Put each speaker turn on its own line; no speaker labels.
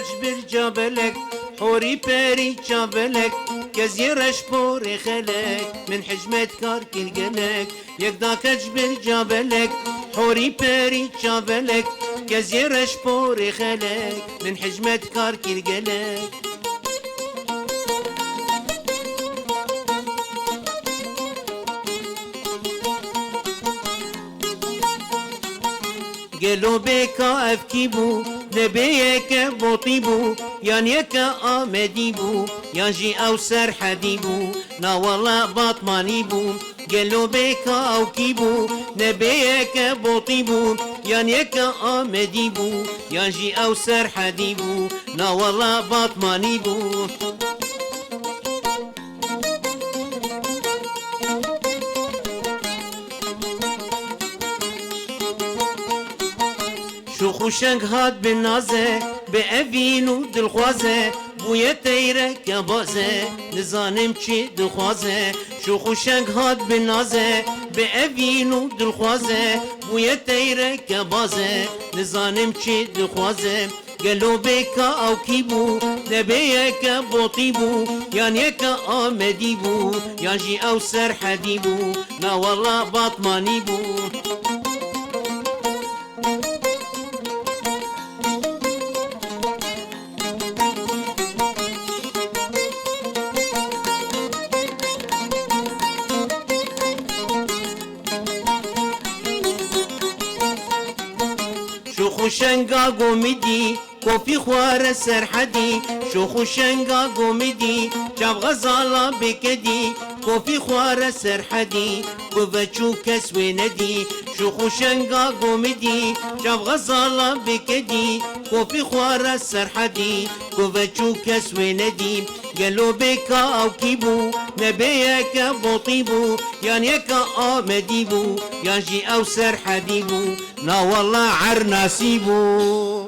كجبر جابلك حوري باري جابلك كزيرش بوري خلك من حجمة كارك القلك يقدا كجبر جابلك حوري باري جابلك كزيرش بوري خلك من حجمة كارك القلك قالوا بك افكيبو نبيك بوطيبو يانيك آمديبو يانجي او سر حديبو نا والله باطمانيبو قالوا بك او كيبو نبيك بوطيبو يانيك آمديبو يانجي او سر حديبو نا والله باطمانيبو شو خوشنگ هاد بالنازه بأفين و دلخوازه بويا تيره كبازه نزانم چي دلخوازه شو خوشنگ هاد بالنازه بأفين و دلخوازه بويا تيره كبازه نزانم چي دلخوازه قالوا بك او كيبو نبيك بوطيبو يانيك آمديبو يانجي او سر حديبو لا والله باطمانيبو شو خوشنگا گومیدی کوفی خوار سرحدی شو خوشنگا گومیدی جاب غزالا بکدی کوفی خوار سرحدی کوفچو کسوی ندی شو خوشنگا گومیدی جاب غزالا بکدی کوفی خوار سرحدی کوفچو کسوی ندی قالوا بك او كيبو نبيك بوطيبو يانيك آمديبو يانجي او سر حديبو لا والله عرناسيبو